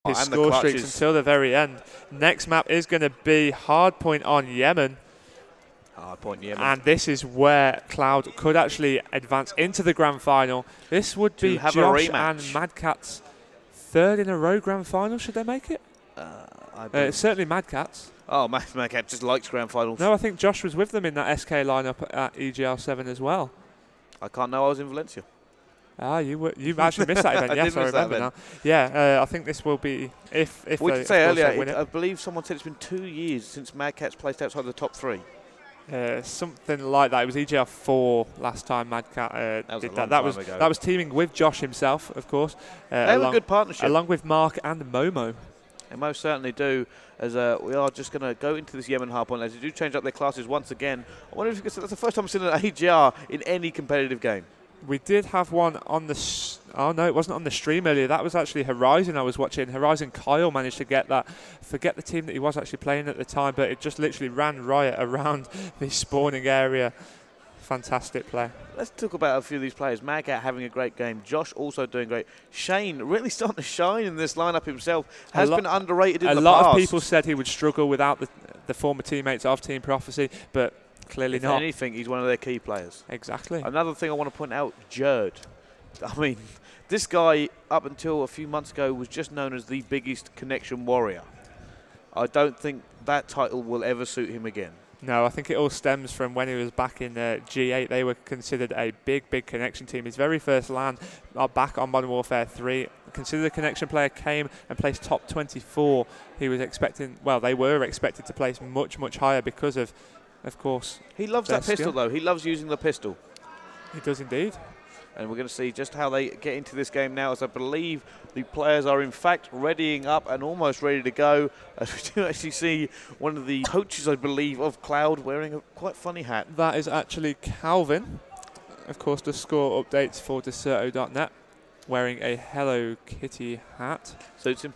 his score streaks until the very end. Next map is going to be Hardpoint on Yemen. Hardpoint Yemen. And this is where Cloud could actually advance into the grand final. This would be Josh and Mad Cat's third in a row grand final. Should they make it? It's certainly Mad Cat's. Oh, Mad Cat just likes grand finals. No, I think Josh was with them in that SK lineup at EGL9 as well. I can't know. I was in Valencia. Ah, you actually missed that event. Yes, I remember now. Yeah, I think this will be if we did say earlier. I believe someone said it's been 2 years since Mad Cat's placed outside the top 3. Something like that. It was EGL4 last time Mad Cat did that. That was teaming with Josh himself, of course. They have a good partnership, along with Mark and Momo. They most certainly do. As we are just going to go into this Yemen Hardpoint, as they do change up their classes once again. I wonder if you could say that's the first time I've seen an AGR in any competitive game. We did have one on the... oh, no, it wasn't on the stream earlier. That was actually Horizon I was watching. Horizon Kyle managed to get that. Forget the team that he was actually playing at the time, but it just literally ran riot around the spawning area. Fantastic play. Let's talk about a few of these players. Mad Cat having a great game. Josh also doing great. Shane really starting to shine in this lineup himself. Has been underrated in the past. A lot of people said he would struggle without the former teammates of Team Prophecy, but... clearly not. If anything, he's one of their key players. Exactly. Another thing I want to point out, Jerd. I mean, this guy, up until a few months ago, was just known as the biggest connection warrior. I don't think that title will ever suit him again. No, I think it all stems from when he was back in G8. They were considered a big connection team. His very first LAN back on Modern Warfare 3, considered a connection player, came and placed top 24. He was expecting, well, they were expected to place much higher because of course. He loves that pistol, though. He loves using the pistol. He does indeed. And we're going to see just how they get into this game now, as I believe the players are, in fact, readying up and almost ready to go. As we do actually see one of the coaches, I believe, of Cloud wearing a quite funny hat. That is actually Calvin. Of course, the score updates for Deserto.net, wearing a Hello Kitty hat. Suits him.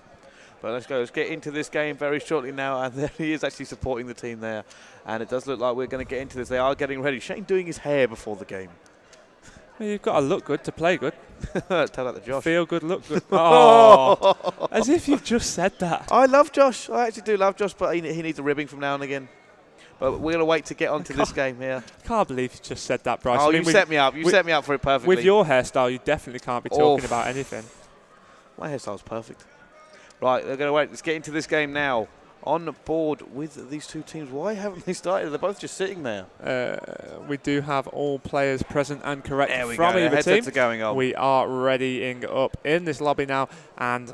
But let's go. Let's get into this game very shortly now. And there he is actually supporting the team there. And it does look like we're going to get into this. They are getting ready. Shane doing his hair before the game. Well, you've got to look good to play good. Tell that to Josh. Feel good, look good. Oh, as if you've just said that. I love Josh. I actually do love Josh, but he needs a ribbing from now and again. But we're going to wait to get onto this game here. I can't believe you just said that, Bryce. Oh, you set me up. You set me up for it perfectly. With your hairstyle, you definitely can't be talking about anything. My hairstyle's perfect. Right, they're going to wait. Let's get into this game now. On board with these two teams. Why haven't they started? They're both just sitting there. We do have all players present and correct from either team. Are going on. We are readying up in this lobby now. And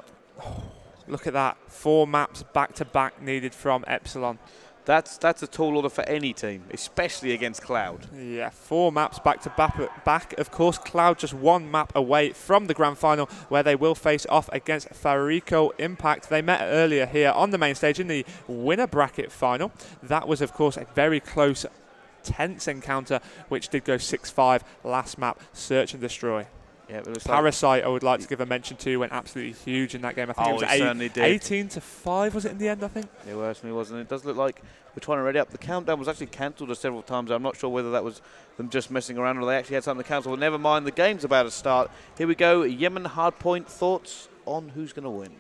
look at that. 4 maps back-to-back needed from Epsilon. That's a tall order for any team, especially against Cloud. Yeah, 4 maps back. Of course, Cloud just 1 map away from the grand final, where they will face off against Farico Impact. They met earlier here on the main stage in the winner bracket final. That was, of course, a very close, tense encounter, which did go 6-5 last map, Search and Destroy. Yeah, Parasite, I would like to give a mention to, went absolutely huge in that game. I think it was 18-5, was it in the end, I think? It certainly was, and it does look like we're trying to ready up. The countdown was actually cancelled several times. I'm not sure whether that was them just messing around or they actually had something to cancel. Well, never mind, the game's about to start. Here we go, Yemen Hardpoint. Thoughts on who's going to win?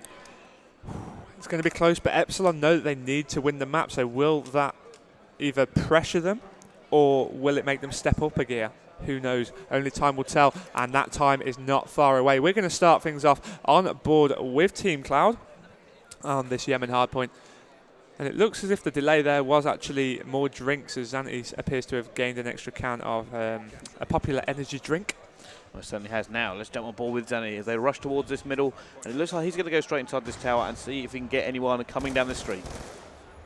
It's going to be close, but Epsilon know that they need to win the map, so will that either pressure them or will it make them step up a gear? Who knows? Only time will tell, and that time is not far away. We're going to start things off on board with Team Cloud on this Yemen Hardpoint. And it looks as if the delay there was actually more drinks, as Zanti appears to have gained an extra can of a popular energy drink. Well, it certainly has now. Let's jump on board with Zanti as they rush towards this middle. And it looks like he's going to go straight inside this tower and see if he can get anyone coming down the street.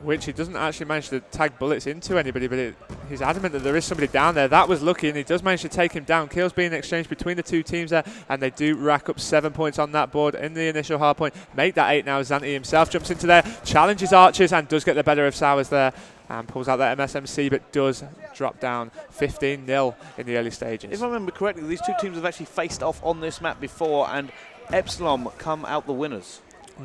Which he doesn't actually manage to tag bullets into anybody, but he's adamant that there is somebody down there. That was lucky, and he does manage to take him down. Kills being exchanged between the two teams there, and they do rack up 7 points on that board in the initial hard point. Make that 8 now. Zanti himself jumps into there, challenges Archers, and does get the better of Sowers there, and pulls out that MSMC, but does drop down 15-0 in the early stages. If I remember correctly, these two teams have actually faced off on this map before, and Epsilon come out the winners.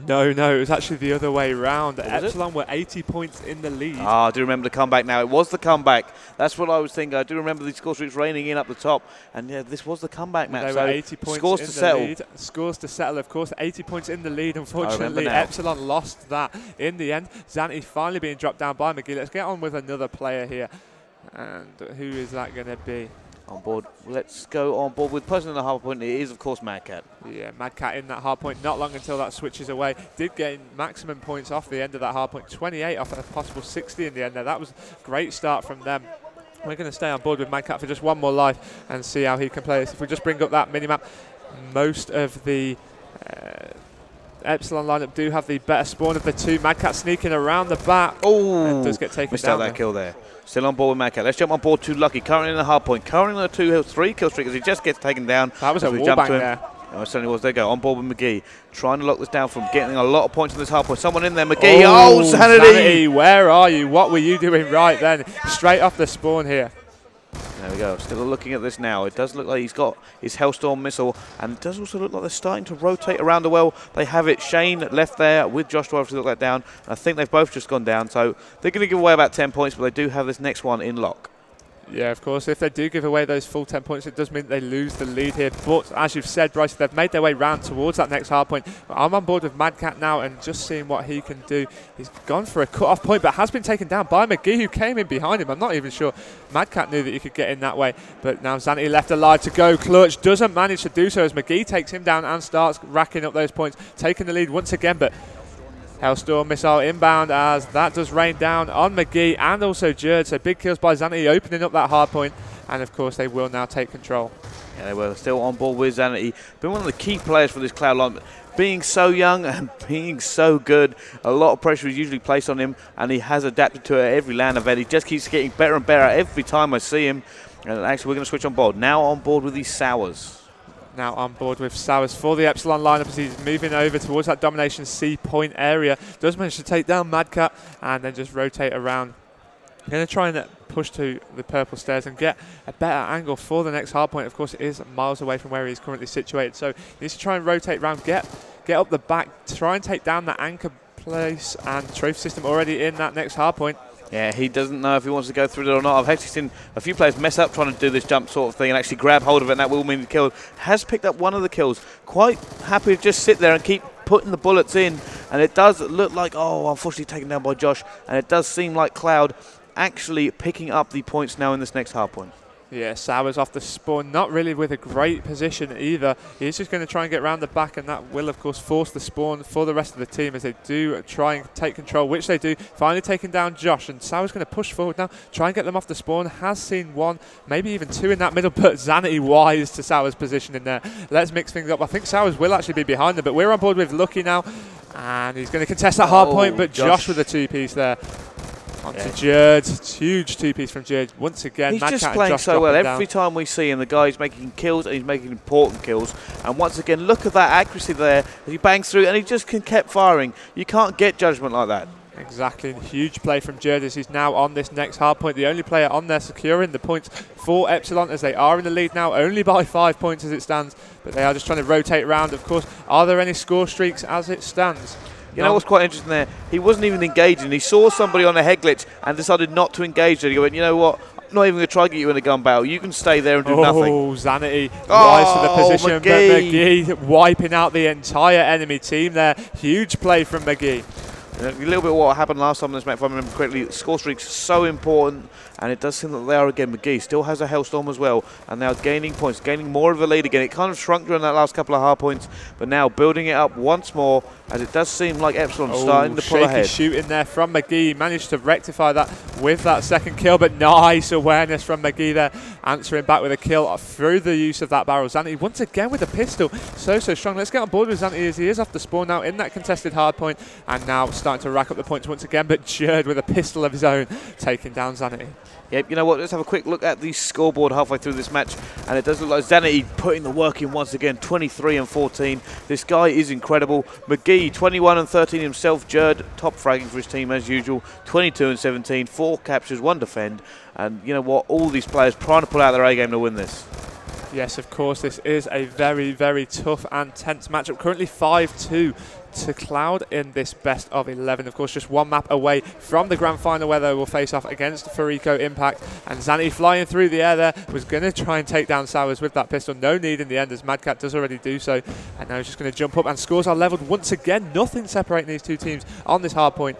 No, it was actually the other way round. What was Epsilon were 80 points in the lead. Ah, I do remember the comeback now. It was the comeback. That's what I was thinking. I do remember the score streaks raining in up the top. And yeah, this was the comeback match. They were 80 points scores in to the settle. lead. Scores to settle, of course. 80 points in the lead. Unfortunately, Epsilon lost that in the end. Zanti finally being dropped down by McGee. Let's get on with another player here. And who is that going to be? On board. Let's go on board with person in the hard point. It is, of course, Mad Cat. Yeah, Mad Cat in that hard point. Not long until that switches away. Did gain maximum points off the end of that hard point. 28 off a possible 60 in the end there. That was a great start from them. We're going to stay on board with Mad Cat for just one more life and see how he can play this. If we just bring up that mini-map, most of the Epsilon lineup do have the better spawn of the two. Mad Cat sneaking around the back. Oh, and does get taken missed down out that kill there. Still on board with Mad Cat. Let's jump on board to Lucky. Currently in the hard point. Currently on a 2-3 kill streak as he just gets taken down. That was a wallbang there. Oh, it certainly was. There you go. On board with McGee. Trying to lock this down from getting a lot of points in this hard point. Someone in there. McGee. Oh, Sanity! Where are you? What were you doing right then? Straight off the spawn here. There we go. Still looking at this now. It does look like he's got his Hellstorm missile, and it does also look like they're starting to rotate around the well. They have it. Shane left there with Josh Dwarf to look that down. I think they've both just gone down, so they're going to give away about 10 points, but they do have this next one in lock. Yeah, of course. If they do give away those full 10 points, it does mean they lose the lead here. But as you've said, Bryce, they've made their way round towards that next hard point. I'm on board with Mad Cat now and just seeing what he can do. He's gone for a cut-off point, but has been taken down by McGee, who came in behind him. I'm not even sure Mad Cat knew that you could get in that way. But now Zanti left alive to go. Clutch doesn't manage to do so as McGee takes him down and starts racking up those points, taking the lead once again. But Hellstorm missile inbound as that does rain down on McGee and also Jerd. So big kills by Zanti opening up that hard point. And of course they will now take control. Yeah, they were still on board with Zanti. Been one of the key players for this Cloud line. Being so young and being so good, a lot of pressure is usually placed on him, and he has adapted to it at every LAN event. He just keeps getting better and better every time I see him. And actually we're going to switch on board. Now on board with these Sours. Now on board with Sowers for the Epsilon lineup as he's moving over towards that domination C point area. Does manage to take down Mad Cat and then just rotate around. Going to try and push to the purple stairs and get a better angle for the next hard point. Of course, it is miles away from where he's currently situated. So he needs to try and rotate around, get up the back, try and take down that anchor place and trophy system already in that next hard point. Yeah, he doesn't know if he wants to go through it or not. I've actually seen a few players mess up trying to do this jump sort of thing and actually grab hold of it, and that will mean the kill. Has picked up one of the kills. Quite happy to just sit there and keep putting the bullets in. And it does look like, oh, unfortunately taken down by Josh. And it does seem like Cloud actually picking up the points now in this next hard point. Yeah, Sowers off the spawn, not really with a great position either. He's just going to try and get around the back, and that will, of course, force the spawn for the rest of the team as they do try and take control, which they do. Finally taking down Josh, and Sowers going to push forward now, try and get them off the spawn. Has seen one, maybe even two in that middle, but Zanti wise to Sowers' position in there. Let's mix things up. I think Sowers will actually be behind them, but we're on board with Lucky now, and he's going to contest that hard point, but Josh with a two-piece there. Onto Jerd, huge two-piece from Jerd. Once again, he's Mad just Cat playing Josh so well. down. Every time we see him, the guy's making kills, and he's making important kills. And once again, look at that accuracy there. He bangs through, and he just kept firing. You can't get judgment like that. Exactly, huge play from Jerd as he's now on this next hard point. The only player on there securing the points for Epsilon as they are in the lead now, only by 5 points as it stands. But they are just trying to rotate around. Of course, are there any score streaks as it stands? You know what's quite interesting there? He wasn't even engaging. He saw somebody on a head glitch and decided not to engage there. He went, you know what? I'm not even going to try to get you in a gun battle. You can stay there and do nothing. Oh, Zanti wise to the position, McGee. but McGee wiping out the entire enemy team there. Huge play from McGee. A little bit of what happened last time in this match, if I remember correctly. Score streaks so important, and it does seem that they are again. McGee still has a Hellstorm as well, and now gaining points, gaining more of a lead again. It kind of shrunk during that last couple of hard points, but now building it up once more, as it does seem like Epsilon starting to pull ahead. Shooting there from McGee, managed to rectify that with that second kill, but nice awareness from McGee there, answering back with a kill through the use of that barrel. Zanti once again with a pistol, so strong. Let's get on board with Zanti as he is off the spawn now in that contested hard point, and now starting to rack up the points once again, but Jerd with a pistol of his own taking down Zanti. Yep, you know what, let's have a quick look at the scoreboard halfway through this match, and it does look like Zanti putting the work in once again, 23 and 14. This guy is incredible. McGee, 21 and 13 himself. Jerd, top fragging for his team as usual, 22 and 17, 4 captures, 1 defend. And you know what, all these players trying to pull out their A game to win this. Yes, of course, this is a very, very tough and tense matchup. Currently 5-2 to Cloud in this best of 11. Of course, just one map away from the grand final where they will face off against Farico Impact. And Zanny flying through the air there was going to try and take down Sowers with that pistol. No need in the end, as Madcat does already do so. And now he's just going to jump up, and scores are leveled once again. Nothing separating these two teams on this hard point.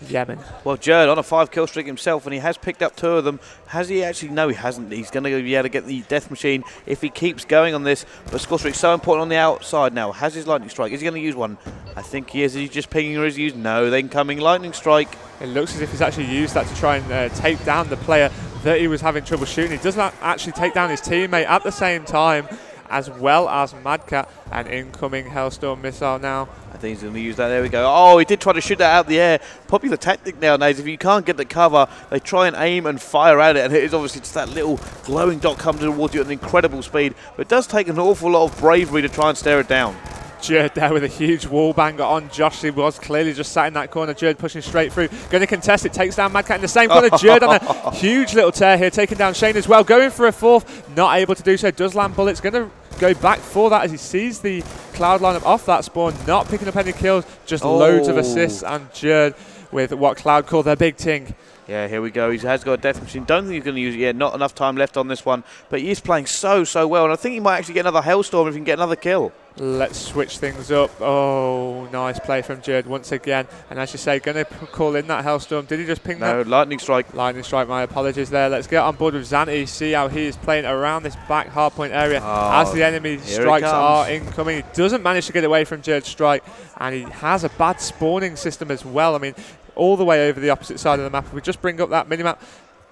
Yemen. Well, Jerd on a 5-kill streak himself, and he has picked up 2 of them. Has he actually? No, he hasn't. He's going to be able to get the death machine if he keeps going on this. But score streak's so important on the outside now. Has his lightning strike? Is he going to use one? I think he is. Is he just pinging, or is he using? No, then coming lightning strike. It looks as if he's actually used that to try and take down the player that he was having trouble shooting. He does not actually take down his teammate at the same time, as well as Madcat. An incoming Hellstorm missile now. I think he's going to use that. There we go. Oh, he did try to shoot that out the air. Popular tactic nowadays. If you can't get the cover, they try and aim and fire at it. And it is obviously just that little glowing dot comes towards you at an incredible speed. But it does take an awful lot of bravery to try and stare it down. Jerd there with a huge wall banger on Josh. He was clearly just sat in that corner. Jerd pushing straight through. Going to contest it. Takes down Madcat in the same corner. Jerd on a huge little tear here. Taking down Shane as well. Going for a 4th. Not able to do so. Does land bullets. Going to go back for that as he sees the Cloud lineup off that spawn. Not picking up any kills. Just loads of assists. And Jerd with what Cloud call their big ting. Yeah, here we go. He has got a death machine. Don't think he's going to use it yet. Not enough time left on this one. But he is playing so well. And I think he might actually get another Hellstorm if he can get another kill. Let's switch things up. Oh, nice play from Jerd once again. And as you say, going to call in that Hellstorm. Did he just ping that? No, lightning strike. Lightning strike, my apologies there. Let's get on board with Zanty. See how he is playing around this back hardpoint area as the enemy strikes are incoming. He doesn't manage to get away from Jerd's strike. And he has a bad spawning system as well. I mean, all the way over the opposite side of the map. If we just bring up that minimap,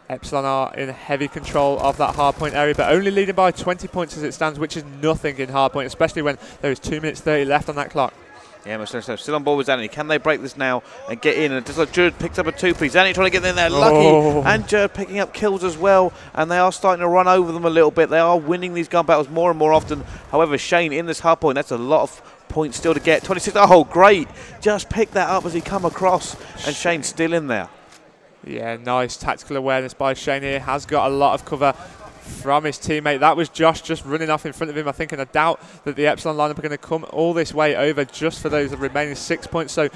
Epsilon are in heavy control of that hardpoint area, but only leading by 20 points as it stands, which is nothing in hardpoint, especially when there is 2 minutes 30 left on that clock. Yeah, most still on board with Zanny. Can they break this now and get in? And just like Jerd picks up a 2-piece. Zanny trying to get in there, lucky. And Jerd picking up kills as well. And they are starting to run over them a little bit. They are winning these gun battles more and more often. However, Shane in this hardpoint, that's a lot of points still to get. 26, oh, great. Just pick that up as he come across. And Shane's still in there. Yeah, nice tactical awareness by Shane here. Has got a lot of cover from his teammate. That was Josh just running off in front of him, I think, and I doubt that the Epsilon lineup are going to come all this way over just for those remaining 6 points. So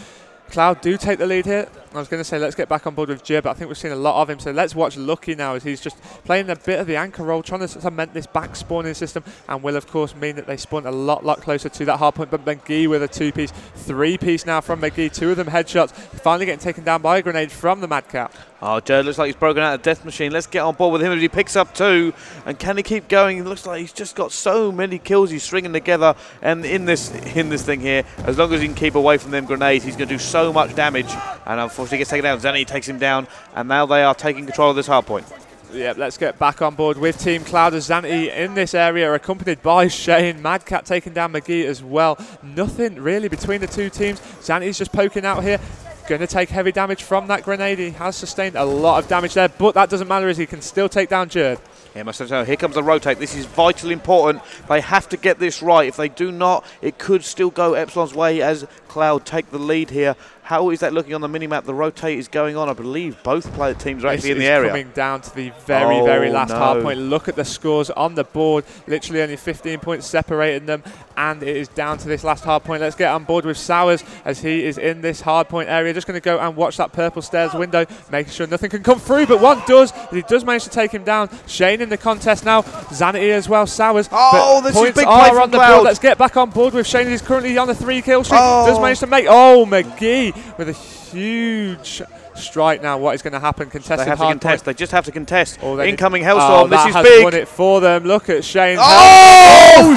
Cloud do take the lead here. I was going to say let's get back on board with Jib, but I think we've seen a lot of him. So let's watch Lucky now as he's just playing a bit of the anchor role, trying to cement this back spawning system, and will of course mean that they spawn a lot closer to that hard point. But McGee with a 2-piece, 3-piece now from McGee. 2 of them headshots. Finally getting taken down by a grenade from the Madcap. Oh, Joe looks like he's broken out of death machine. Let's get on board with him as he picks up 2. And can he keep going? It looks like he's just got so many kills he's stringing together. And in this thing here, as long as he can keep away from them grenades, he's going to do so much damage. And unfortunately, he gets taken down. Zanny takes him down, and now they are taking control of this hard point. Yeah, let's get back on board with Team Cloud as Zanty in this area, accompanied by Shane. Madcat taking down McGee as well. Nothing really between the two teams. Zanty's just poking out here. Going to take heavy damage from that grenade. He has sustained a lot of damage there, but that doesn't matter as he can still take down Jerd. Yeah, so here comes the rotate. This is vitally important. They have to get this right. If they do not, it could still go Epsilon's way as Cloud take the lead here. How is that looking on the minimap? The rotate is going on. I believe both player teams are actually in the area. Coming down to the very last hard point. Look at the scores on the board. Literally only 15 points separating them, and it is down to this last hard point. Let's get on board with Sowers as he is in this hard point area. Just going to go and watch that purple stairs window, making sure nothing can come through, but one does. He does manage to take him down. Shane in the contest now. Zanity as well. Sowers. Oh, this is big are play on the Cloud. board. Let's get back on board with Shane. He's currently on a 3-kill streak. Does manage to make. Oh, McGee with a huge strike now. What is going to happen? Contested they have to contest. They just have to contest. Incoming Hellstorm. This is has big. Won it for them. Look at Shane. Oh,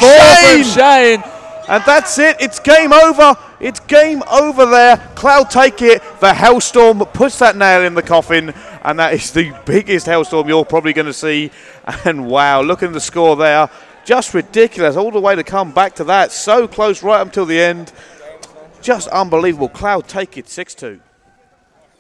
Shane! And that's it. It's game over. It's game over there. Cloud take it. The Hellstorm puts that nail in the coffin. And that is the biggest Hellstorm you're probably going to see. And wow, look at the score there. Just ridiculous. All the way to come back to that. So close right until the end. Just unbelievable. Cloud take it 6-2.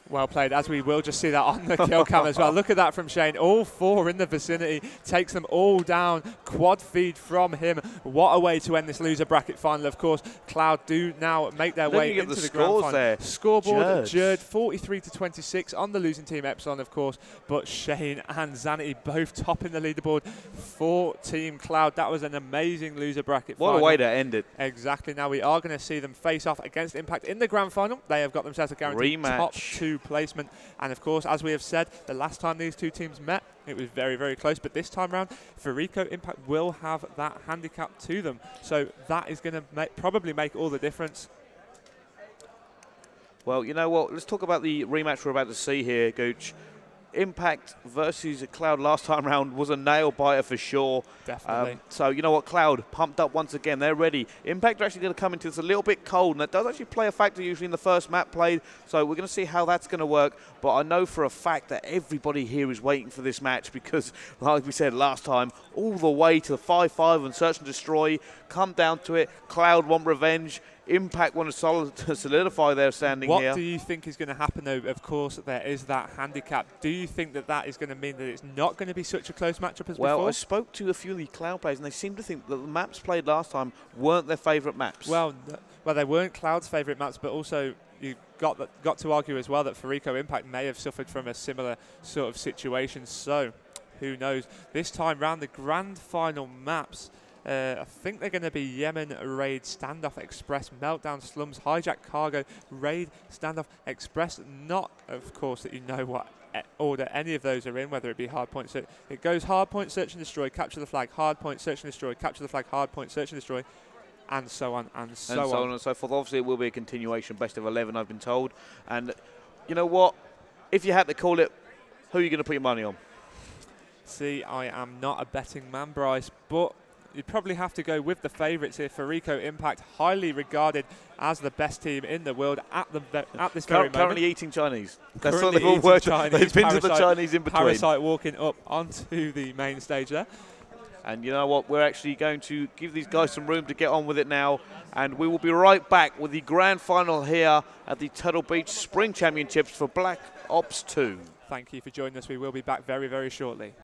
Well played, as we will just see that on the kill cam as well. Look at that from Shane. All 4 in the vicinity, takes them all down. Quad feed from him. What a way to end this loser bracket final, of course. Cloud do now make their way into the grand final. There. Scoreboard, Jerd 43-26 on the losing team, Epsilon, of course. But Shane and Zanity both topping the leaderboard for Team Cloud. That was an amazing loser bracket final. What a way to end it. Exactly. Now we are going to see them face off against Impact in the grand final. They have got themselves a guaranteed top 2 placement, and of course, as we have said, the last time these two teams met, it was very, very close, but this time round, Farico Impact will have that handicap to them, so that is going to probably make all the difference. Well, you know what, let's talk about the rematch we're about to see here, Gooch. Impact versus Cloud last time round was a nail biter for sure. Definitely. So you know what, Cloud pumped up once again. They're ready. Impact are actually going to come into this a little bit cold, and that does actually play a factor usually in the first map played. So we're going to see how that's going to work. But I know for a fact that everybody here is waiting for this match because, like we said last time, all the way to the 5-5 and Search and Destroy, come down to it. Cloud want revenge. Impact want to solidify their standing here. What do you think is going to happen, though? Of course, there is that handicap. Do you think that that is going to mean that it's not going to be such a close matchup as before? Well, I spoke to a few of the Cloud players, and they seem to think that the maps played last time weren't their favourite maps. Well, they weren't Cloud's favourite maps, but also you got to argue as well that Farico Impact may have suffered from a similar sort of situation. So, who knows? This time round, the grand final maps. I think they're going to be Yemen, Raid, Standoff Express, Meltdown, Slums, Hijack Cargo, Raid, Standoff Express. Not, of course, that you know what order any of those are in, whether it be Hardpoint. So it goes Hardpoint, Search and Destroy, Capture the Flag, Hardpoint, Search and Destroy, Capture the Flag, Hardpoint, Search and Destroy, and so on and so on. And so forth. Obviously, it will be a continuation, best of 11, I've been told. And you know what? If you had to call it, who are you going to put your money on? See, I am not a betting man, Bryce, but you'd probably have to go with the favourites here. Farico Impact, highly regarded as the best team in the world at this very moment. Currently eating Chinese. That's what they've all worked. They've been to the Chinese in between. Parasite walking up onto the main stage there. And you know what? We're actually going to give these guys some room to get on with it now. And we will be right back with the grand final here at the Turtle Beach Spring Championships for Black Ops 2. Thank you for joining us. We will be back very, very shortly.